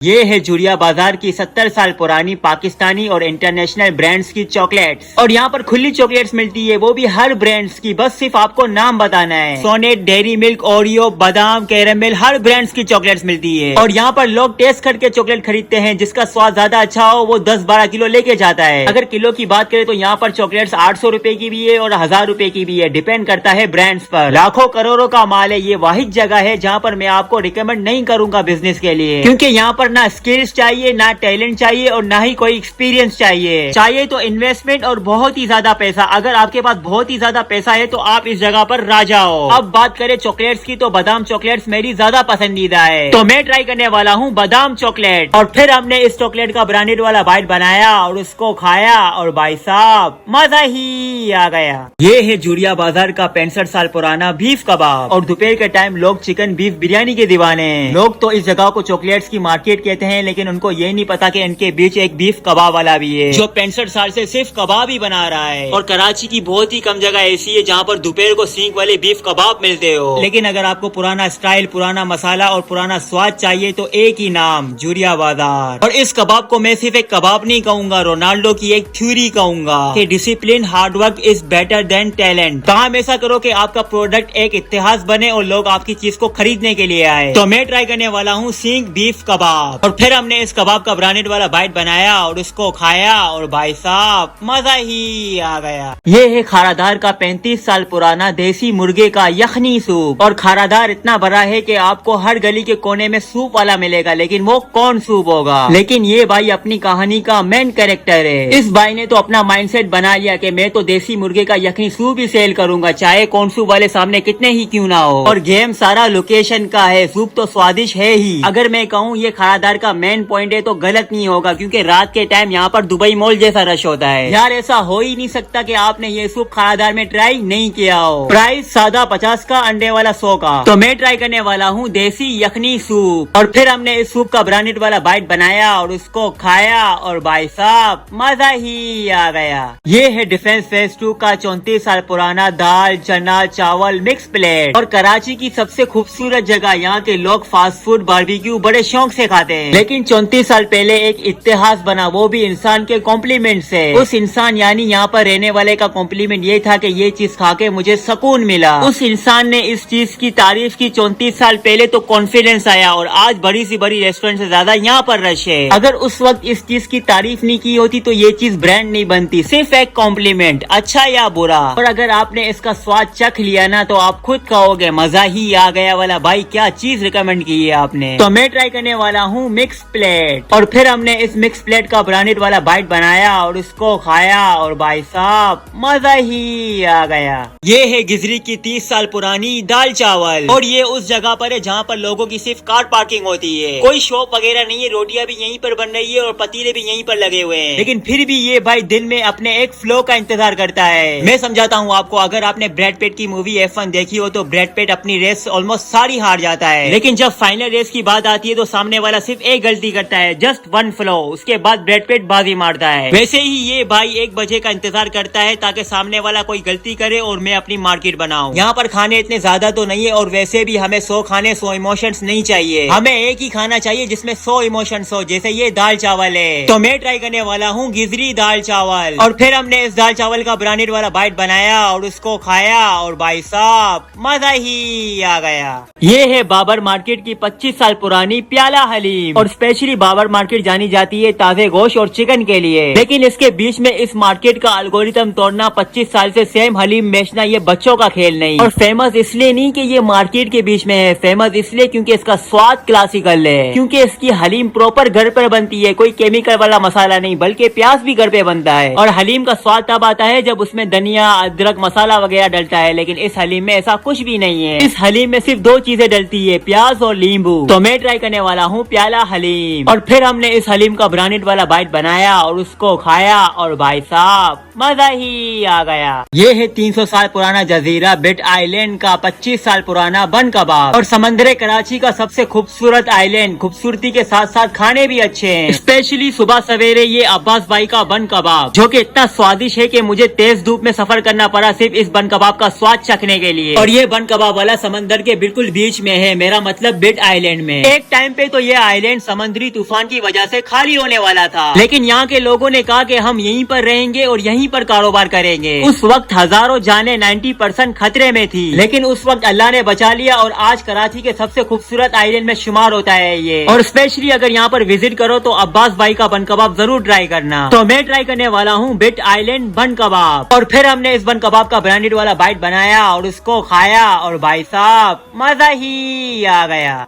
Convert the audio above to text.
ये है झुरिया बाजार की 70 साल पुरानी पाकिस्तानी और इंटरनेशनल ब्रांड्स की चॉकलेट्स। और यहाँ पर खुली चॉकलेट्स मिलती है, वो भी हर ब्रांड्स की। बस सिर्फ आपको नाम बताना है। सोनेट, डेयरी मिल्क, ओरियो, बादाम, कैरेमल, हर ब्रांड्स की चॉकलेट्स मिलती है। और यहाँ पर लोग टेस्ट करके चॉकलेट खरीदते हैं। जिसका स्वाद ज्यादा अच्छा हो वो 10-12 किलो लेके जाता है। अगर किलो की बात करें तो यहाँ पर चॉकलेट्स 800 रुपए की भी है और 1000 रुपए की भी है, डिपेंड करता है ब्रांड्स पर। लाखों करोड़ों का माल है। ये वाहिद जगह है जहाँ पर मैं आपको रिकमेंड नहीं करूंगा बिजनेस के लिए, क्योंकि यहाँ पर ना स्किल्स चाहिए, ना टैलेंट चाहिए और ना ही कोई एक्सपीरियंस चाहिए तो इन्वेस्टमेंट और बहुत ही ज्यादा पैसा। अगर आपके पास बहुत ही ज्यादा पैसा है तो आप इस जगह पर राजा हो। अब बात करें चॉकलेट्स की तो बादाम चॉकलेट्स मेरी ज्यादा पसंदीदा है, तो मैं ट्राई करने वाला हूँ बादाम चॉकलेट। और फिर हमने इस चॉकलेट का ब्रांडेड वाला बाइट बनाया और उसको खाया और भाई साहब मजा ही आ गया। ये है झुरिया बाजार का 65 साल पुराना बीफ कबाब। और दोपहर के टाइम लोग चिकन बीफ बिरयानी के दीवाने हैं। लोग तो इस जगह को चॉकलेट्स की मार्केट कहते हैं, लेकिन उनको ये नहीं पता कि इनके बीच एक बीफ कबाब वाला भी है जो 65 साल से सिर्फ कबाब ही बना रहा है। और कराची की बहुत ही कम जगह ऐसी है जहाँ पर दोपहर को सीख वाले बीफ कबाब मिलते हो। लेकिन अगर आपको पुराना स्टाइल, पुराना मसाला और पुराना स्वाद चाहिए तो एक ही नाम, झुरिया बाजार। और इस कबाब को मैं सिर्फ एक कबाब नहीं कहूंगा, रोनाल्डो की एक थ्योरी कहूंगा कि discipline, hard work is better than talent. काम ऐसा करो कि आपका प्रोडक्ट एक इतिहास बने और लोग आपकी चीज को खरीदने के लिए आए। तो मैं ट्राई करने वाला हूँ सीख बीफ कबाब। और फिर हमने इस कबाब का ब्रांडेड वाला बाइट बनाया और उसको खाया और भाई साहब मजा ही आ गया। ये है खारादार का 35 साल पुराना देसी मुर्गे का यखनी सूप। और खारादार इतना बड़ा है कि आपको हर गली के कोने में सूप वाला मिलेगा, लेकिन वो कौन सूप होगा। लेकिन ये भाई अपनी कहानी का मेन कैरेक्टर है। इस भाई ने तो अपना माइंडसेट बना लिया कि मैं तो देसी मुर्गे का यखनी सूप ही सेल करूंगा, चाहे कौन सूप वाले सामने कितने ही क्यों ना हो। और गेम सारा लोकेशन का है, सूप तो स्वादिष्ट है ही। अगर मैं कहूँ ये खारादार का मेन पॉइंट है तो गलत नहीं होगा, क्योंकि रात के टाइम यहाँ पर दुबई मॉल जैसा रश होता है। यार ऐसा हो ही नहीं सकता कि आपने ये सूप खारादार में ट्राई नहीं किया हो। प्राइस सादा 50 का, अंडे वाला 100 का। तो मैं ट्राई करने वाला हूँ देसी यखनी सूप। और फिर हमने इस सूप का ब्रांडेड वाला बाइट बनाया और उसको खाया और भाई साहब मजा ही आ गया। ये है डिफेंस फेज 2 का 34 साल पुराना दाल, चना, चावल मिक्स प्लेट। और कराची की सबसे खूबसूरत जगह, यहाँ के लोग फास्ट फूड, बारबेक्यू बड़े शौक से खाते हैं। लेकिन 34 साल पहले एक इतिहास बना, वो भी इंसान के कॉम्प्लीमेंट से। उस इंसान यानी यहाँ पर रहने वाले का कॉम्प्लीमेंट ये था कि ये चीज खा के मुझे सुकून मिला। उस इंसान ने इस चीज की तारीफ की 34 साल पहले, तो कॉन्फिडेंस आया और आज बड़ी सी बड़ी रेस्टोरेंट से ज्यादा यहाँ पर रश है। अगर उस वक्त इस चीज की तारीफ नहीं की होती तो ये चीज ब्रांड नहीं बनती, सिर्फ एक कॉम्प्लीमेंट, अच्छा या बुरा। और अगर आपने इसका स्वाद चख लिया ना तो आप खुद कहोगे मजा ही आ गया वाला भाई क्या चीज रिकमेंड की है आपने। तो मैं ट्राई करने वाला हूँ मिक्स प्लेट। और फिर हमने इस मिक्स प्लेट का ब्रांडेड वाला बाइट बनाया और उसको खाया और भाई साहब मजा ही आ गया। ये है गिजरी की 30 साल पुरानी दाल चावल। और ये उस जगह पर है जहाँ पर लोगों की सिर्फ कार पार्किंग होती है, कोई शॉप वगैरह नहीं है। रोटियां भी यहीं पर बन रही है और पतीले भी यहीं पर लगे हुए हैं। लेकिन फिर भी ये भाई दिन में अपने एक फ्लो का इंतजार करता है। मैं समझाता हूँ आपको, अगर आपने ब्रैड पिट की मूवी F1 देखी हो तो ब्रैड पिट अपनी रेस ऑलमोस्ट सारी हार जाता है, लेकिन जब फाइनल रेस की बात आती है तो सामने वाला सिर्फ एक गलती करता है, जस्ट वन फ्लो, उसके बाद ब्रैड पिट बाजी मारता है। वैसे ही ये भाई 1 बजे का इंतजार करता है ताकि सामने वाला कोई गलती करे और मैं अपनी मार्केट बनाऊं। यहाँ पर खाने इतने ज्यादा तो नहीं है और वैसे भी हमें 100 खाने 100 इमोशंस नहीं चाहिए, हमें एक ही खाना चाहिए जिसमें 100 इमोशंस हो, जैसे ये दाल चावल है। तो मैं ट्राई करने वाला हूँ गिजरी दाल चावल। और फिर हमने इस दाल चावल का ब्रांडेड वाला बाइट बनाया और उसको खाया और भाई साहब मजा ही आ गया। ये है बाबर मार्केट की 25 साल पुरानी प्याला हलीम। और स्पेशली बाबर मार्केट जानी जाती है ताजे गोश्त और चिकन के लिए, लेकिन इसके बीच में इस मार्केट का एल्गोरिथम तोड़ना, 25 साल से सेम हलीम बेचना, ये बच्चों का खेल नहीं। और फेमस इसलिए नहीं कि ये मार्केट के बीच में है, फेमस इसलिए क्योंकि इसका स्वाद क्लासिकल है, क्योंकि इसकी हलीम प्रॉपर घर पर बनती है, कोई केमिकल वाला मसाला नहीं, बल्कि प्याज भी घर पे बनता है। और हलीम का स्वाद तब आता है जब उसमें धनिया, अदरक, मसाला वगैरह डलता है, लेकिन इस हलीम में ऐसा कुछ भी नहीं है। इस हलीम में सिर्फ 2 चीजें डलती है, प्याज और नींबू। तो मैं ट्राई करने वाला हूँ प्याला हलीम। और फिर हमने इस हलीम का ब्रांडेड वाला बाइट बनाया और उसको खाया और भाई साहब मजा ही आ गया। ये है 300 साल पुराना जजीरा बिट आइलैंड का 25 साल पुराना बन कबाब। और समंदर कराची का सबसे खूबसूरत आइलैंड, खूबसूरती के साथ साथ खाने भी अच्छे हैं। स्पेशली सुबह सवेरे ये अब्बास भाई का बन कबाब, जो कि इतना स्वादिष्ट है कि मुझे तेज धूप में सफर करना पड़ा सिर्फ इस बन कबाब का स्वाद चखने के लिए। और ये बन कबाब वाला समंदर के बिल्कुल बीच में है, मेरा मतलब बिट आइलैंड में। एक टाइम पे तो ये आइलैंड समुद्री तूफान की वजह से खाली होने वाला था, लेकिन यहाँ के लोगों ने कहा कि हम यहीं पर रहेंगे और यहीं पर कारोबार करेंगे। उस वक्त हजारों जानें 90% खतरे में थी, लेकिन उस वक्त अल्लाह ने बचा लिया और आज कराची के सबसे खूबसूरत आइलैंड में शुमार होता है ये। और स्पेशली अगर यहाँ पर विजिट करो तो अब्बास भाई का बन कबाब जरूर ट्राई करना। तो मैं ट्राई करने वाला हूँ बिट आइलैंड बन कबाब, और फिर हमने इस बन कबाब का ब्रांडेड वाला बाइट बनाया और उसको खाया और भाई साहब मजा ही आ गया।